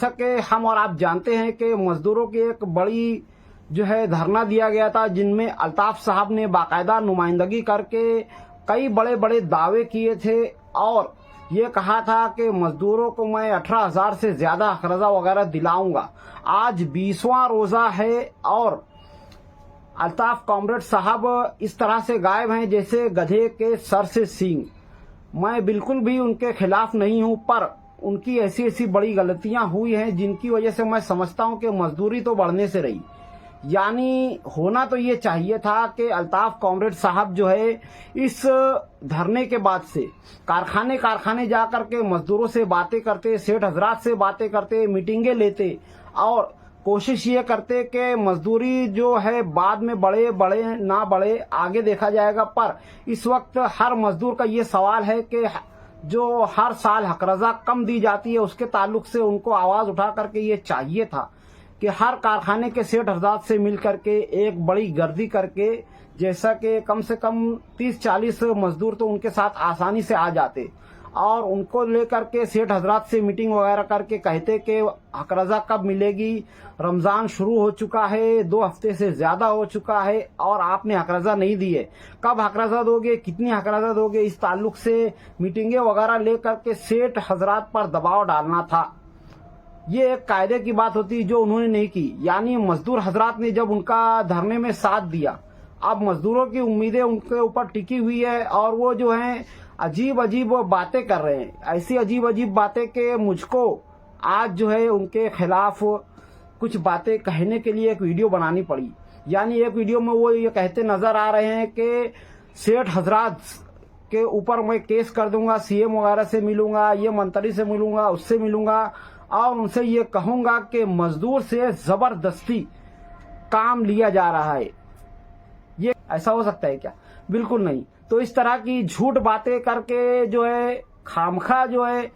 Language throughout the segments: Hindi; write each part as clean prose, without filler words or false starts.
जैसा कि हम और आप जानते हैं कि मजदूरों की एक बड़ी जो है धरना दिया गया था, जिनमें अल्ताफ साहब ने बाकायदा नुमाइंदगी करके कई बड़े बड़े दावे किए थे और ये कहा था कि मजदूरों को मैं 18,000 से ज्यादा कर्जा वगैरह दिलाऊंगा। आज 20वां रोजा है और अल्ताफ कॉमरेड साहब इस तरह से गायब हैं जैसे गधे के सर से सींग। मैं बिल्कुल भी उनके खिलाफ नहीं हूं, पर उनकी ऐसी ऐसी बड़ी गलतियां हुई हैं जिनकी वजह से मैं समझता हूं कि मजदूरी तो बढ़ने से रही। यानी होना तो ये चाहिए था कि अल्ताफ कॉमरेड साहब जो है इस धरने के बाद से कारखाने कारखाने जाकर के मजदूरों से बातें करते, सेठ हजरात से बातें करते, मीटिंगें लेते और कोशिश ये करते कि मजदूरी जो है बाद में बढ़े बढ़े ना बढ़े आगे देखा जाएगा। पर इस वक्त हर मजदूर का ये सवाल है कि जो हर साल हकरजा कम दी जाती है उसके ताल्लुक से उनको आवाज उठा करके ये चाहिए था कि हर कारखाने के सेठ हजरात से मिल करके एक बड़ी गर्दी करके, जैसा कि कम से कम 30-40 मजदूर तो उनके साथ आसानी से आ जाते और उनको लेकर के सेठ हजरात से मीटिंग वगैरह करके कहते कि हकरजा कब मिलेगी, रमजान शुरू हो चुका है, 2 हफ्ते से ज्यादा हो चुका है और आपने हकरजा नहीं दिए, कब हकरजा दोगे, कितनी हकरजा दोगे। इस ताल्लुक से मीटिंगें वगैरह लेकर के सेठ हजरात पर दबाव डालना था। ये एक कायदे की बात होती जो उन्होंने नहीं की। यानी मजदूर हजरात ने जब उनका धरने में साथ दिया, अब मजदूरों की उम्मीदें उनके ऊपर टिकी हुई है और वो जो हैं अजीब अजीब बातें कर रहे हैं, ऐसी अजीब अजीब बातें कि मुझको आज जो है उनके खिलाफ कुछ बातें कहने के लिए एक वीडियो बनानी पड़ी। यानी एक वीडियो में वो ये कहते नजर आ रहे हैं कि सेठ हजरात के ऊपर मैं केस कर दूंगा, सीएम वगैरह से मिलूंगा, ये मंत्री से मिलूंगा, उससे मिलूंगा और उनसे ये कहूंगा कि मजदूर से जबरदस्ती काम लिया जा रहा है। ये ऐसा हो सकता है क्या? बिल्कुल नहीं। तो इस तरह की झूठ बातें करके जो है खामखा जो है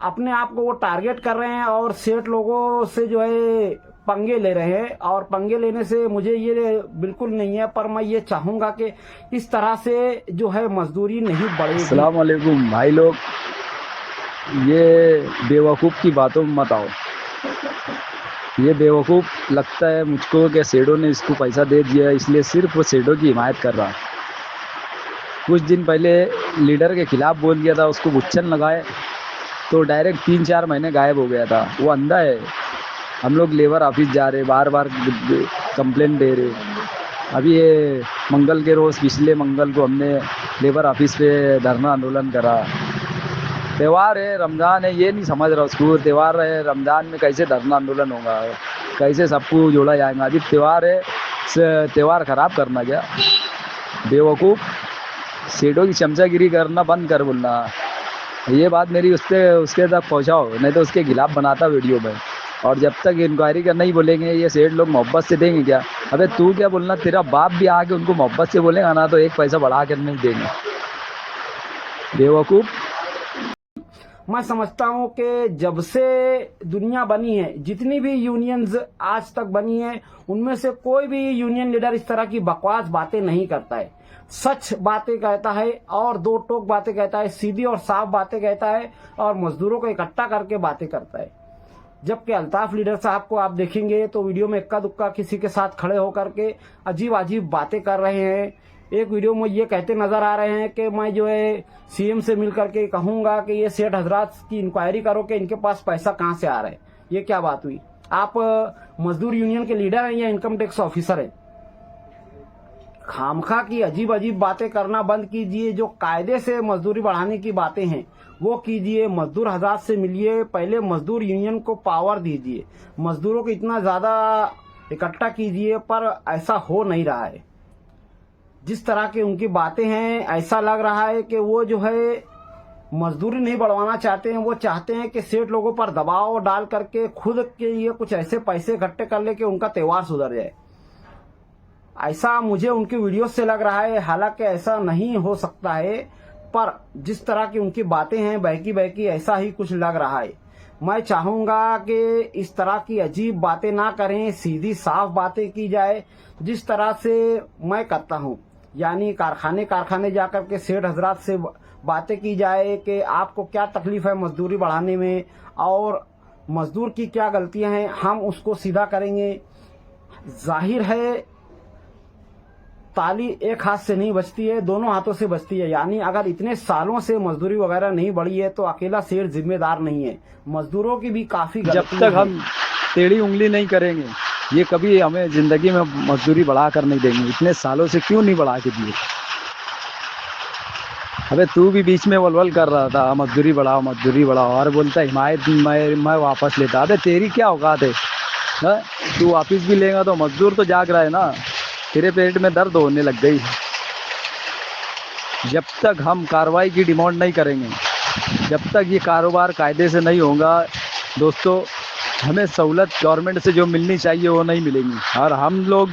अपने आप को वो टारगेट कर रहे हैं और सेठ लोगों से जो है पंगे ले रहे हैं और पंगे लेने से मुझे ये बिल्कुल नहीं है, पर मैं ये चाहूंगा कि इस तरह से जो है मजदूरी नहीं बढ़ेगी। अस्सलाम वालेकुम भाई लोग, ये बेवकूफ़ की बातों में मत आओ। ये बेवकूफ़ लगता है मुझको कि सेठों ने इसको पैसा दे दिया इसलिए सिर्फ वो सेठों की हिमायत कर रहा है। कुछ दिन पहले लीडर के खिलाफ बोल दिया था, उसको गुच्छन लगाए तो डायरेक्ट 3-4 महीने गायब हो गया था। वो अंधा है। हम लोग लेबर ऑफिस जा रहे, बार बार कंप्लेंट दे रहे। अभी ये मंगल के रोज़, पिछले मंगल को हमने लेबर ऑफिस पे धरना आंदोलन करा। त्यौहार है, रमज़ान है, ये नहीं समझ रहा उसको। त्यौहार है, रमज़ान में कैसे धरना आंदोलन होगा, कैसे सबको जोड़ा जाएगा। अभी त्यौहार है, त्यौहार ख़राब करना क्या? बेवकूफ़, सेठों की चमचागिरी करना बंद कर बोलना। ये बात मेरी उसके तक पहुंचाओ, नहीं तो उसके खिलाफ बनाता वीडियो में। और जब तक इंक्वायरी का नहीं बोलेंगे ये सेठ लोग मोहब्बत से देंगे क्या? अबे तू क्या बोलना, तेरा बाप भी आके उनको मोहब्बत से बोलेगा ना तो 1 पैसा बढ़ा कर नहीं देंगे। बेवकूफ़। मैं समझता हूं कि जब से दुनिया बनी है, जितनी भी यूनियंस आज तक बनी है, उनमें से कोई भी यूनियन लीडर इस तरह की बकवास बातें नहीं करता है। सच बातें कहता है और 2 टोक बातें कहता है, सीधी और साफ बातें कहता है और मजदूरों को इकट्ठा करके बातें करता है। जबकि अल्ताफ लीडर साहब को आप देखेंगे तो वीडियो में इक्का दुक्का किसी के साथ खड़े होकर के अजीब अजीब बातें कर रहे हैं। एक वीडियो में ये कहते नजर आ रहे हैं कि मैं जो है सीएम से मिल करके कहूंगा कि ये सेठ हजरात की इंक्वायरी करो कि इनके पास पैसा कहां से आ रहा है। ये क्या बात हुई? आप मजदूर यूनियन के लीडर हैं या इनकम टैक्स ऑफिसर हैं? खामखा की अजीब अजीब बातें करना बंद कीजिए। जो कायदे से मजदूरी बढ़ाने की बातें हैं वो कीजिए। मजदूर हजरात से मिलिए, पहले मजदूर यूनियन को पावर दीजिए, मजदूरों को इतना ज्यादा इकट्ठा कीजिए, पर ऐसा हो नहीं रहा है। जिस तरह की उनकी बातें हैं, ऐसा लग रहा है कि वो जो है मजदूरी नहीं बढ़वाना चाहते हैं। वो चाहते हैं कि सेठ लोगों पर दबाव डाल करके खुद के लिए कुछ ऐसे पैसे इकट्ठे कर ले कि उनका त्यौहार सुधर जाए। ऐसा मुझे उनकी वीडियो से लग रहा है, हालांकि ऐसा नहीं हो सकता है, पर जिस तरह की उनकी बातें हैं बहकी बहकी ऐसा ही कुछ लग रहा है। मैं चाहूंगा कि इस तरह की अजीब बातें ना करें, सीधी साफ बातें की जाए जिस तरह से मैं करता हूं। यानी कारखाने कारखाने जाकर के सेठ हजरात से बातें की जाए कि आपको क्या तकलीफ है मजदूरी बढ़ाने में, और मजदूर की क्या गलतियां हैं हम उसको सीधा करेंगे। जाहिर है ताली एक हाथ से नहीं बजती है, दोनों हाथों से बजती है। यानी अगर इतने सालों से मजदूरी वगैरह नहीं बढ़ी है तो अकेला सेठ जिम्मेदार नहीं है, मजदूरों की भी काफी जब गलतियां तक हम टेढ़ी उंगली नहीं करेंगे ये कभी हमें जिंदगी में मजदूरी बढ़ा कर नहीं देंगे। इतने सालों से क्यों नहीं बढ़ा के दिए? अबे तू भी बीच में वलवल कर रहा था मजदूरी बढ़ाओ और बोलता हिमायत मैं वापस लेता। अबे तेरी क्या औकात है? हाँ? तू वापस भी लेगा तो मजदूर तो जाग रहा है ना, तेरे पेट में दर्द होने लग गई। जब तक हम कार्रवाई की डिमांड नहीं करेंगे, जब तक ये कारोबार कायदे से नहीं होगा दोस्तों, हमें सहूलत गवर्नमेंट से जो मिलनी चाहिए वो नहीं मिलेंगी। और हम लोग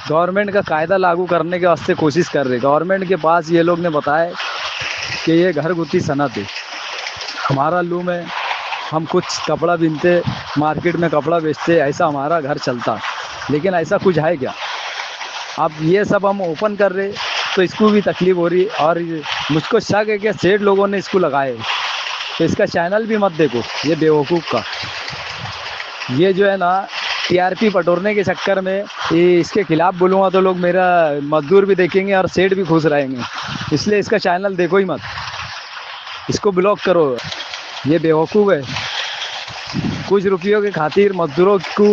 गवर्नमेंट का कायदा लागू करने के वास्ते कोशिश कर रहे हैं। गवर्नमेंट के पास ये लोग ने बताया कि ये घरगुती सनत है, हमारा लूम है, हम कुछ कपड़ा बिनते, मार्केट में कपड़ा बेचते, ऐसा हमारा घर चलता। लेकिन ऐसा कुछ है क्या? अब ये सब हम ओपन कर रहे तो इसको भी तकलीफ हो रही। और मुझको शक है कि सेठ लोगों ने इसको लगाए, तो इसका चैनल भी मत देखो ये बेवकूफ़ का। ये जो है ना टीआरपी बटोरने के चक्कर में ये इसके खिलाफ बोलूँगा तो लोग मेरा मजदूर भी देखेंगे और सेठ भी खुश रहेंगे। इसलिए इसका चैनल देखो ही मत, इसको ब्लॉक करो। ये बेवकूफ़ है, कुछ रुपयों के खातिर मजदूरों को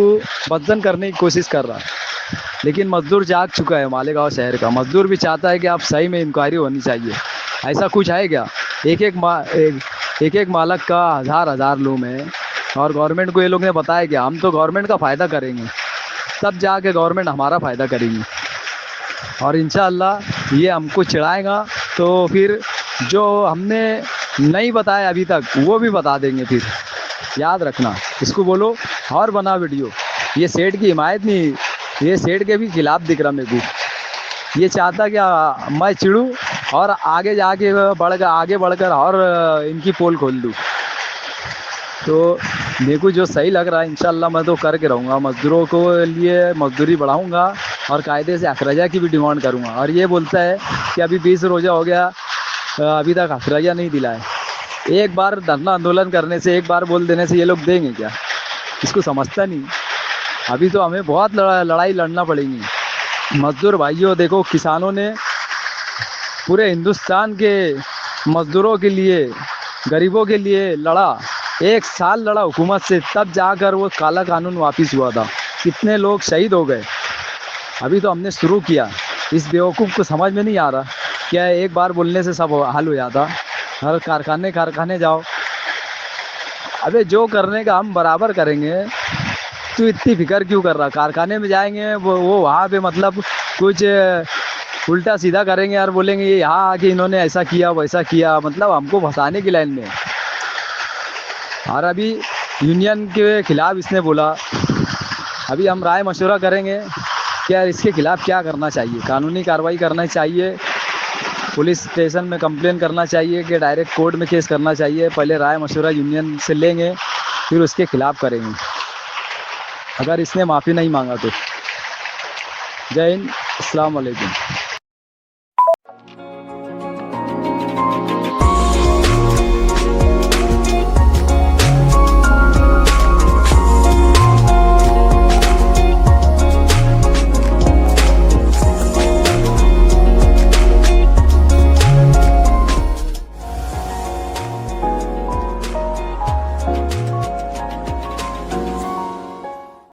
बदजन करने की कोशिश कर रहा है। लेकिन मजदूर जाग चुका है मालेगांव शहर का। मजदूर भी चाहता है कि आप सही में इंक्वायरी होनी चाहिए। ऐसा कुछ है क्या? एक एक मालक का हज़ार लूम है और गवर्नमेंट को ये लोग ने बताया कि हम तो गवर्नमेंट का फ़ायदा करेंगे, तब जाके गवर्नमेंट हमारा फ़ायदा करेगी। और इंशाअल्लाह ये हमको चिढ़ाएगा तो फिर जो हमने नहीं बताया अभी तक वो भी बता देंगे। फिर याद रखना, इसको बोलो और बना वीडियो। ये सेठ की हिमायत नहीं, ये सेठ के भी खिलाफ दिख रहा मेरे को। ये चाहता कि मैं चिढ़ूँ और आगे जाके आगे बढ़कर और इनकी पोल खोल दूँ। तो मेरे को जो सही लग रहा है इंशाल्लाह मैं तो करके रहूँगा। मज़दूरों को लिए मजदूरी बढ़ाऊँगा और कायदे से अखराजा की भी डिमांड करूँगा। और ये बोलता है कि अभी 20 रोज़ा हो गया, अभी तक अखराजा नहीं दिला है। एक बार धरना आंदोलन करने से, एक बार बोल देने से ये लोग देंगे क्या? इसको समझता नहीं। अभी तो हमें बहुत लड़ाई लड़ना पड़ेगी। मज़दूर भाइयों देखो, किसानों ने पूरे हिंदुस्तान के मज़दूरों के लिए, गरीबों के लिए लड़ा। 1 साल लड़ा हुकूमत से, तब जाकर वो काला कानून वापस हुआ था। कितने लोग शहीद हो गए। अभी तो हमने शुरू किया। इस बेवकूफ़ को समझ में नहीं आ रहा क्या एक बार बोलने से सब हल हो जाता। हर कारखाने जाओ। अबे जो करने का हम बराबर करेंगे, तू इतनी फिक्र क्यों कर रहा? कारखाने में जाएंगे वो वहाँ पे मतलब कुछ उल्टा सीधा करेंगे और बोलेंगे ये यहाँ आके इन्होंने ऐसा किया वैसा किया, मतलब हमको फंसाने की लाइन में। और अभी यूनियन के खिलाफ इसने बोला, अभी हम राय मशवरा करेंगे क्या इसके खिलाफ क्या करना चाहिए। कानूनी कार्रवाई करना चाहिए, पुलिस स्टेशन में कंप्लेन करना चाहिए कि डायरेक्ट कोर्ट में केस करना चाहिए। पहले राय मशवरा यूनियन से लेंगे, फिर उसके खिलाफ करेंगे अगर इसने माफ़ी नहीं मांगा तो। जय हिंद, अस्सलाम वालेकुम।